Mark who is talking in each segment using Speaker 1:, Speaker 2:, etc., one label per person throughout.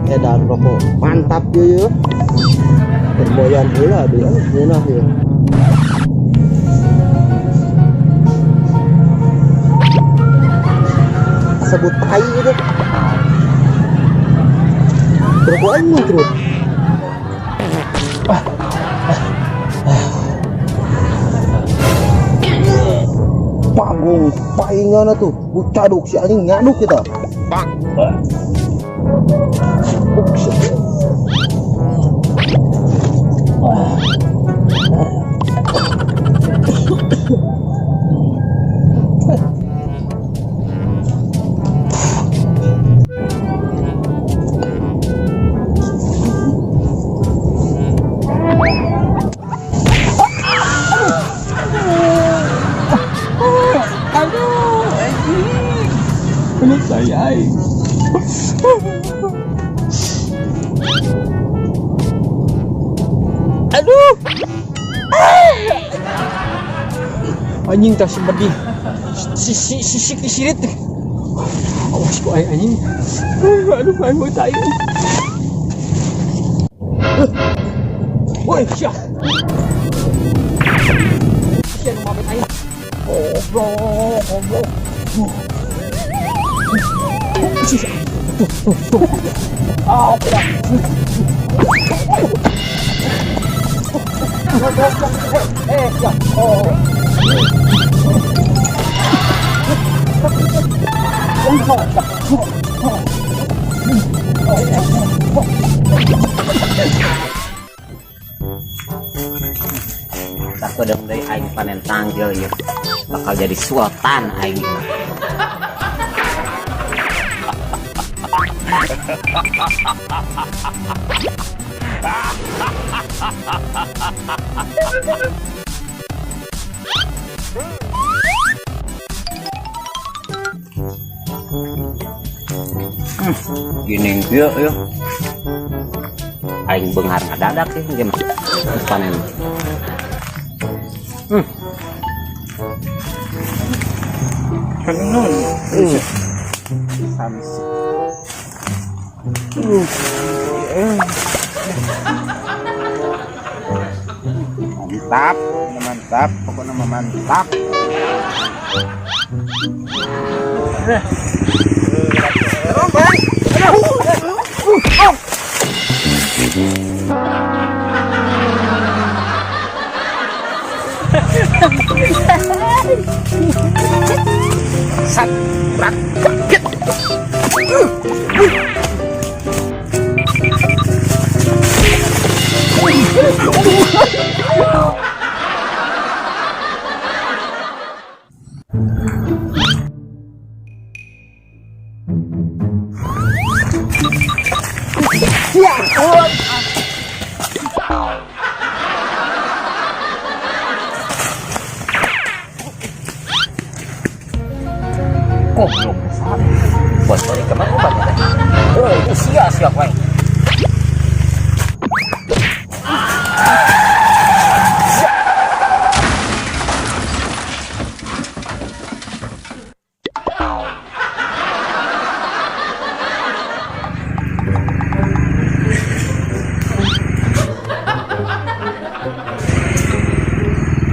Speaker 1: Edan rokok mantap ya, berboyan pula dia punah ya. Sebut tai itu berboyan terus. Panggung paingan tuh ucaduk si anjing ngaduk kita.
Speaker 2: Anak saya.
Speaker 1: Aduh.
Speaker 2: Anjing tak sebedi. Sisik disirit. Awas ku anjing. Aduh, mau tai. Woi, syah. Sian mau tai. Goblok.
Speaker 3: Tak kedeng deui aing panen tanggil ya. Bakal jadi sultan aing. Gini ya, aing bengar ngadadak sih gimana panen.
Speaker 2: Kanun.
Speaker 1: Mantap teman. Mantap, pokoknya mah mantap.
Speaker 3: Sat, berat, sakit. Kok belum besar? Buat balik kemana obatnya? Oh, itu sia-sia kowe.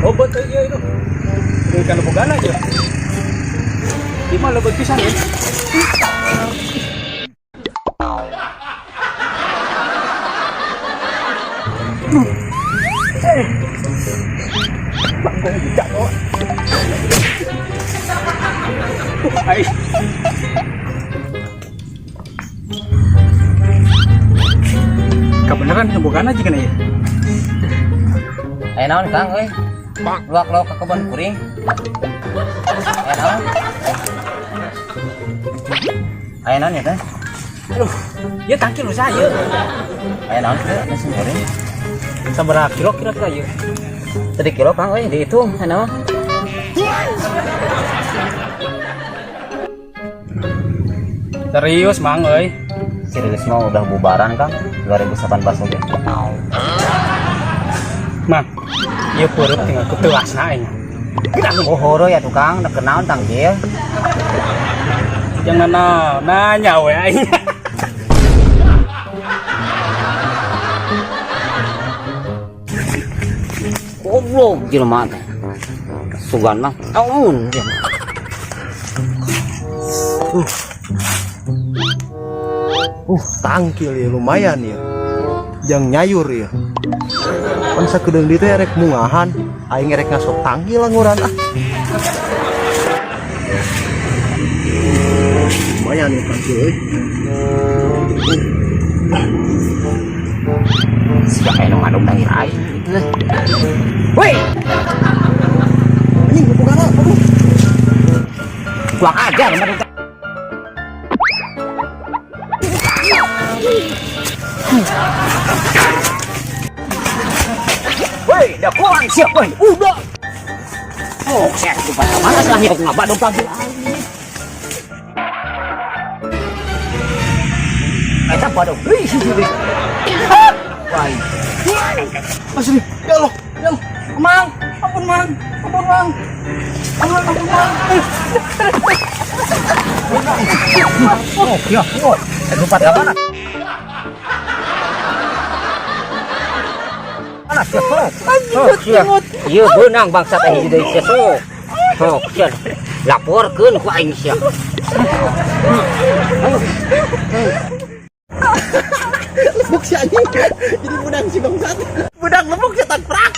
Speaker 2: Obat aja itu. Ikan bukan aja. Di mana lebih pisang ya? Hai. Kebenaran bukan aja kan ya?
Speaker 3: Ayo naon Kang euy. Luak-luak ke kebun kuring. Ayo naon? Ayo naon ya teh?
Speaker 2: Aduh, ya tangkil lu saya.
Speaker 3: Ayo naon teh nasi goreng?
Speaker 2: Sabaraha kilo kira-kira ya?
Speaker 3: 3 kilo Kang euy dihitung ayo naon?
Speaker 2: Serius mang euy.
Speaker 3: Serius mah udah bubaran Kang 2018 oge.
Speaker 2: Mang, ieu peureut tinggal kutuasna nya.
Speaker 3: Oh horo ya tukang, udah kenal tanggil.
Speaker 2: Jangan nanya we aing.
Speaker 3: Goblok jelema teh. Sugan mah taun dia.
Speaker 1: Tangkil ya lumayan ya. Jang nyayur ya. Kan sakedeung dieu teh rek mungahan, aing rek ngasok tangkil languran ah. Lumayan ya tangkil euy.
Speaker 3: Siapa yang ngaduk tanggil aing gitu. Woi,
Speaker 1: Anjing bukan apa lu?
Speaker 3: kurang ajar ngaduk. Woi, udah pulang siap woi. Udah. Oh, saya di mana salahnya kok ngabak dong tanggil aing. Kita pada wih sih. Wah.
Speaker 1: Asli, ya Allah, ya Allah.
Speaker 2: Mang, ampun mang, ampun mang. Ampun mang.
Speaker 3: Oh, ya, oh. Tempat ke mana? Mana sih? Oh, iya benang bangsa teh di Indonesia so. Oh, siap. Laporkeun ku aing sia.
Speaker 1: Lebuk si anjing. Jadi budang si bangsat. Budang lebuk cetak prak.